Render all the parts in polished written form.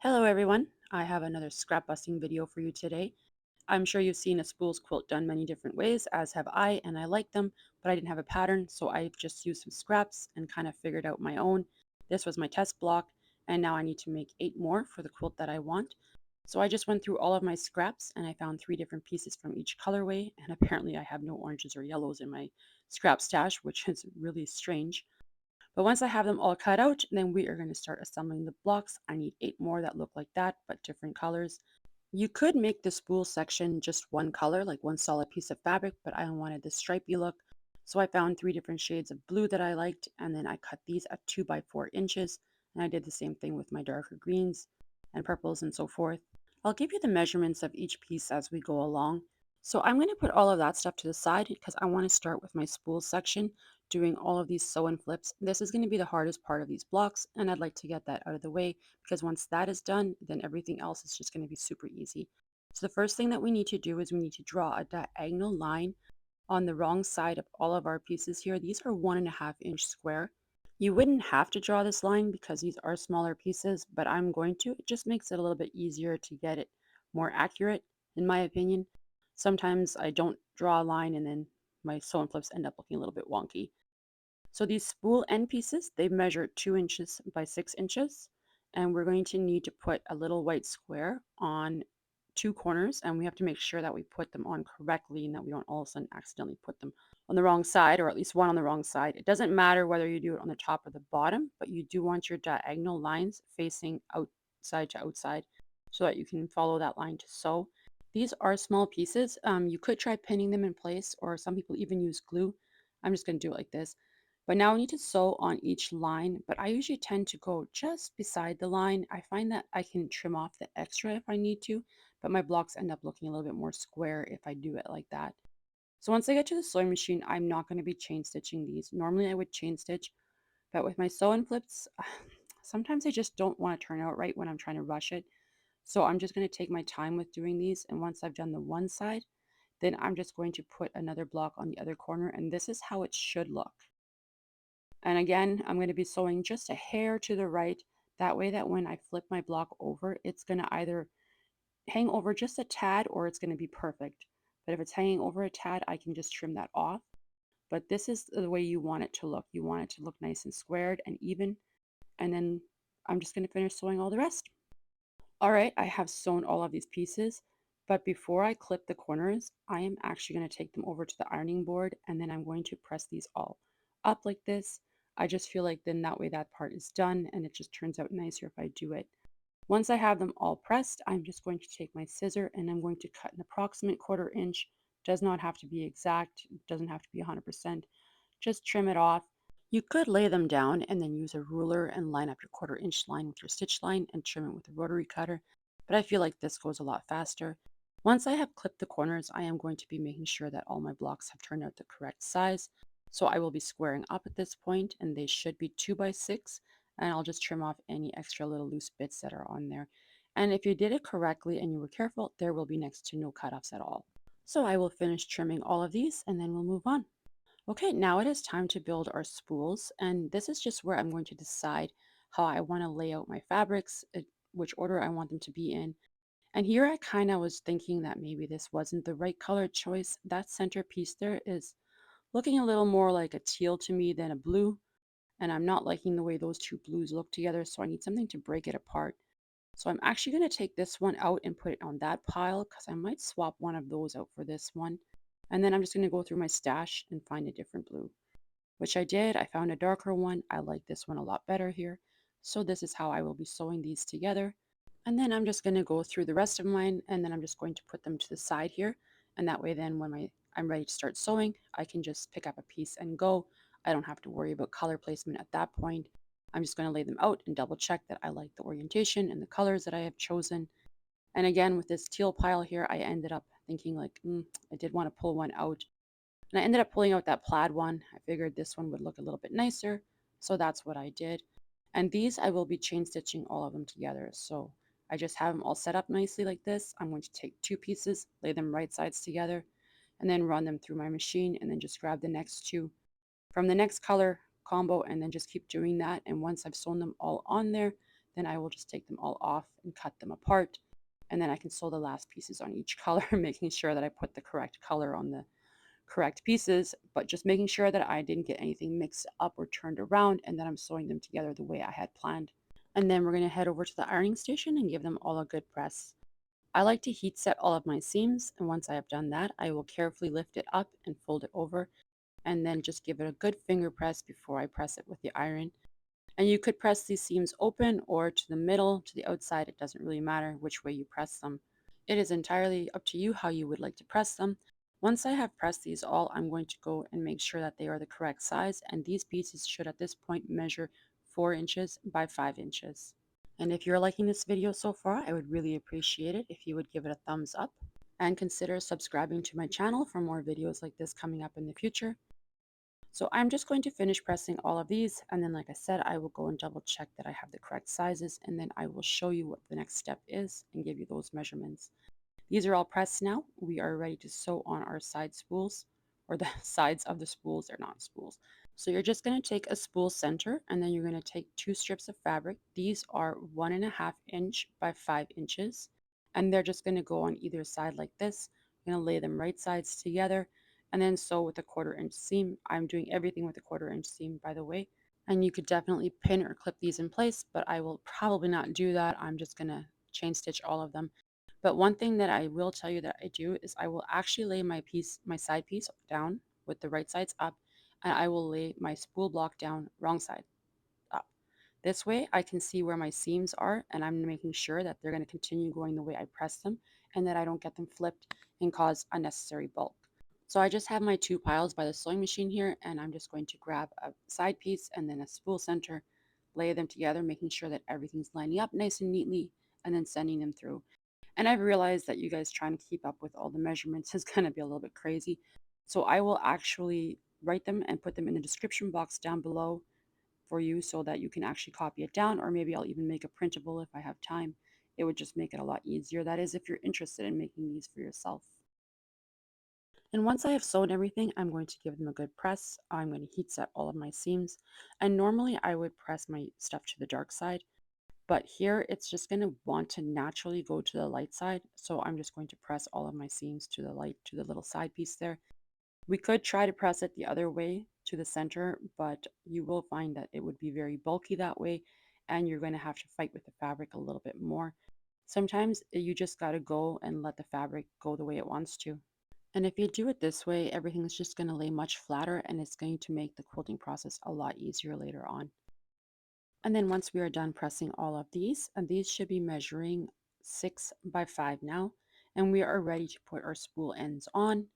Hello everyone, I have another scrap busting video for you today. I'm sure you've seen a spools quilt done many different ways, as have I, and I like them, but I didn't have a pattern, so I just used some scraps and kind of figured out my own. This was my test block, and now I need to make 8 more for the quilt that I want. So I just went through all of my scraps and I found 3 different pieces from each colorway, and apparently I have no oranges or yellows in my scrap stash, which is really strange. But once I have them all cut out, then we are going to start assembling the blocks. I need 8 more that look like that, but different colors. You could make the spool section just one color, like one solid piece of fabric, but I wanted this stripy look. So I found 3 different shades of blue that I liked, and then I cut these at 2 by 4 inches. And I did the same thing with my darker greens and purples and so forth. I'll give you the measurements of each piece as we go along. So I'm going to put all of that stuff to the side because I want to start with my spool section, doing all of these sew and flips. This is going to be the hardest part of these blocks, and I'd like to get that out of the way because once that is done, then everything else is just going to be super easy. So the first thing that we need to do is we need to draw a diagonal line on the wrong side of all of our pieces here. These are 1.5 inch square. You wouldn't have to draw this line because these are smaller pieces, but I'm going to. It just makes it a little bit easier to get it more accurate, in my opinion. Sometimes I don't draw a line and then my sew and flips end up looking a little bit wonky. So these spool end pieces, they measure 2 inches by 6 inches. And we're going to need to put a little white square on 2 corners. And we have to make sure that we put them on correctly and that we don't all of a sudden accidentally put them on the wrong side, or at least one on the wrong side. It doesn't matter whether you do it on the top or the bottom, but you do want your diagonal lines facing outside to outside so that you can follow that line to sew. These are small pieces. You could try pinning them in place, or some people even use glue. I'm just going to do it like this. But now I need to sew on each line, but I usually tend to go just beside the line. I find that I can trim off the extra if I need to, but my blocks end up looking a little bit more square if I do it like that. So once I get to the sewing machine, I'm not going to be chain stitching these. Normally I would chain stitch, but with my sew and flips, sometimes I just don't want to turn out right when I'm trying to rush it. So I'm just going to take my time with doing these. And once I've done the one side, then I'm just going to put another block on the other corner. And this is how it should look. And again, I'm going to be sewing just a hair to the right. That way that when I flip my block over, it's going to either hang over just a tad or it's going to be perfect. But if it's hanging over a tad, I can just trim that off. But this is the way you want it to look. You want it to look nice and squared and even. And then I'm just going to finish sewing all the rest. All right, I have sewn all of these pieces. But before I clip the corners, I am actually going to take them over to the ironing board and then I'm going to press these all up like this. I just feel like then that way that part is done and it just turns out nicer if I do it. Once I have them all pressed, I'm just going to take my scissor and I'm going to cut an approximate 1/4 inch. Does not have to be exact, it doesn't have to be 100%. Just trim it off. You could lay them down and then use a ruler and line up your 1/4 inch line with your stitch line and trim it with a rotary cutter, but I feel like this goes a lot faster. Once I have clipped the corners, I am going to be making sure that all my blocks have turned out the correct size. So I will be squaring up at this point and they should be 2 by 6, and I'll just trim off any extra little loose bits that are on there. And if you did it correctly and you were careful, there will be next to no cutoffs at all. So I will finish trimming all of these and then we'll move on. Okay, now it is time to build our spools, and this is just where I'm going to decide how I want to lay out my fabrics, which order I want them to be in. And here I kind of was thinking that maybe this wasn't the right color choice. That center piece there is looking a little more like a teal to me than a blue, and I'm not liking the way those two blues look together, so I need something to break it apart. So I'm actually going to take this one out and put it on that pile because I might swap one of those out for this one. And then I'm just going to go through my stash and find a different blue, which I did. I found a darker one. I like this one a lot better here. So this is how I will be sewing these together. And then I'm just going to go through the rest of mine and then I'm just going to put them to the side here. And that way then when I'm ready to start sewing, I can just pick up a piece and go. I don't have to worry about color placement at that point. I'm just going to lay them out and double check that I like the orientation and the colors that I have chosen. And again, with this teal pile here, I ended up thinking like, I did want to pull one out. And I ended up pulling out that plaid one. I figured this one would look a little bit nicer. So that's what I did. And these I will be chain stitching all of them together. So I just have them all set up nicely like this. I'm going to take 2 pieces, lay them right sides together, and then run them through my machine and then just grab the next 2 from the next color combo and then just keep doing that. And once I've sewn them all on there, then I will just take them all off and cut them apart. And then I can sew the last pieces on each color, making sure that I put the correct color on the correct pieces, but just making sure that I didn't get anything mixed up or turned around and that I'm sewing them together the way I had planned. And then we're going to head over to the ironing station and give them all a good press. I like to heat set all of my seams, and once I have done that, I will carefully lift it up and fold it over, and then just give it a good finger press before I press it with the iron. And you could press these seams open or to the middle, to the outside. It doesn't really matter which way you press them. It is entirely up to you how you would like to press them. Once I have pressed these all, I'm going to go and make sure that they are the correct size, and these pieces should at this point measure 4 inches by 5 inches. And if you're liking this video so far, I would really appreciate it if you would give it a thumbs up and consider subscribing to my channel for more videos like this coming up in the future. So I'm just going to finish pressing all of these, and then like I said, I will go and double check that I have the correct sizes, and then I will show you what the next step is and give you those measurements. These are all pressed now. We are ready to sew on our side spools, or the sides of the spools. They're not spools. So you're just going to take a spool center, and then you're going to take 2 strips of fabric. These are 1.5 inch by 5 inches, and they're just going to go on either side like this. I'm going to lay them right sides together and then sew with a 1/4 inch seam. I'm doing everything with a 1/4 inch seam, by the way. And you could definitely pin or clip these in place, but I will probably not do that. I'm just going to chain stitch all of them. But one thing that I will tell you that I do is I will actually lay my side piece down with the right sides up, and I will lay my spool block down wrong side up. This way I can see where my seams are, and I'm making sure that they're going to continue going the way I press them and that I don't get them flipped and cause unnecessary bulk. So I just have my 2 piles by the sewing machine here, and I'm just going to grab a side piece and then a spool center, lay them together, making sure that everything's lining up nice and neatly, and then sending them through. And I've realized that you guys trying to keep up with all the measurements is going to be a little bit crazy. So I will actually write them and put them in the description box down below for you so that you can actually copy it down, or maybe I'll even make a printable if I have time. It would just make it a lot easier. That is, if you're interested in making these for yourself. And once I have sewn everything, I'm going to give them a good press. I'm going to heat set all of my seams. And normally I would press my stuff to the dark side, but here it's just going to want to naturally go to the light side. So I'm just going to press all of my seams to the light, to the little side piece there. We could try to press it the other way to the center, but you will find that it would be very bulky that way, and you're going to have to fight with the fabric a little bit more. Sometimes you just got to go and let the fabric go the way it wants to. And if you do it this way, everything's just going to lay much flatter, and it's going to make the quilting process a lot easier later on. And then once we are done pressing all of these, and these should be measuring 6 by 5 now, and we are ready to put our spool ends on.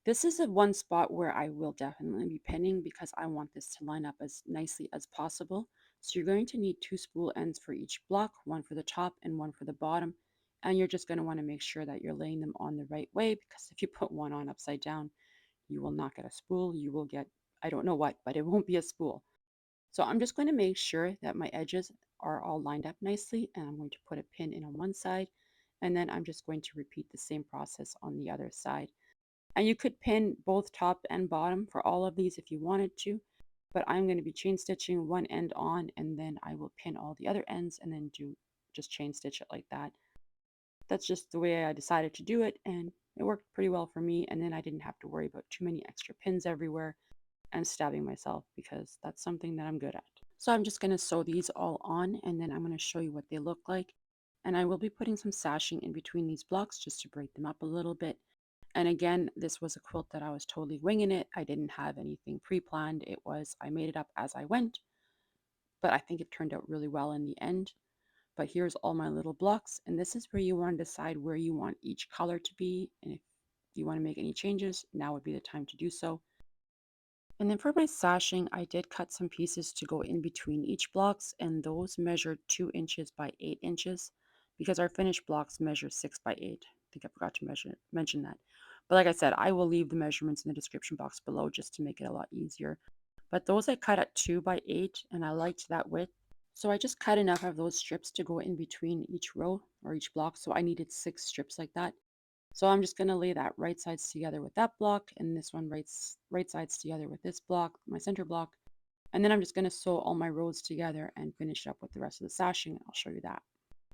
This is a one spot where I will definitely be pinning because I want this to line up as nicely as possible. So you're going to need 2 spool ends for each block, one for the top and one for the bottom. And you're just going to want to make sure that you're laying them on the right way, because if you put one on upside down, you will not get a spool. You will get, I don't know what, but it won't be a spool. So I'm just going to make sure that my edges are all lined up nicely, and I'm going to put a pin in on one side, and then I'm just going to repeat the same process on the other side. And you could pin both top and bottom for all of these if you wanted to, but I'm going to be chain stitching one end on, and then I will pin all the other ends and then do just chain stitch it like that. That's just the way I decided to do it, and it worked pretty well for me, and then I didn't have to worry about too many extra pins everywhere and stabbing myself, because that's something that I'm good at. So I'm just going to sew these all on, and then I'm going to show you what they look like. And I will be putting some sashing in between these blocks just to break them up a little bit. And again, this was a quilt that I was totally winging it. I didn't have anything pre-planned. I made it up as I went, but I think it turned out really well in the end. But here's all my little blocks, and this is where you want to decide where you want each color to be. And if you want to make any changes, now would be the time to do so. And then for my sashing, I did cut some pieces to go in between each blocks, and those measured 2 inches by 8 inches because our finished blocks measure 6 by 8. I think I forgot to mention that. But like I said, I will leave the measurements in the description box below just to make it a lot easier. But those I cut at 2 by 8, and I liked that width. So I just cut enough of those strips to go in between each row or each block. So I needed 6 strips like that. So I'm just going to lay that right sides together with that block, and this one right sides together with this block, my center block, And then I'm just going to sew all my rows together and finish up with the rest of the sashing. I'll show you that.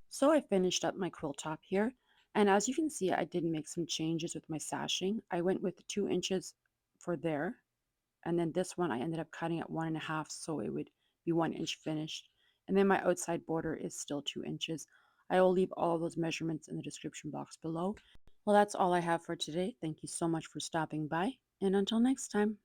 So I finished up my quilt top here. And as you can see, I did make some changes with my sashing. I went with 2 inches for there. And then this one, I ended up cutting at 1.5 so it would be 1 inch finished. And then my outside border is still 2 inches. I will leave all of those measurements in the description box below. Well, that's all I have for today. Thank you so much for stopping by. And until next time.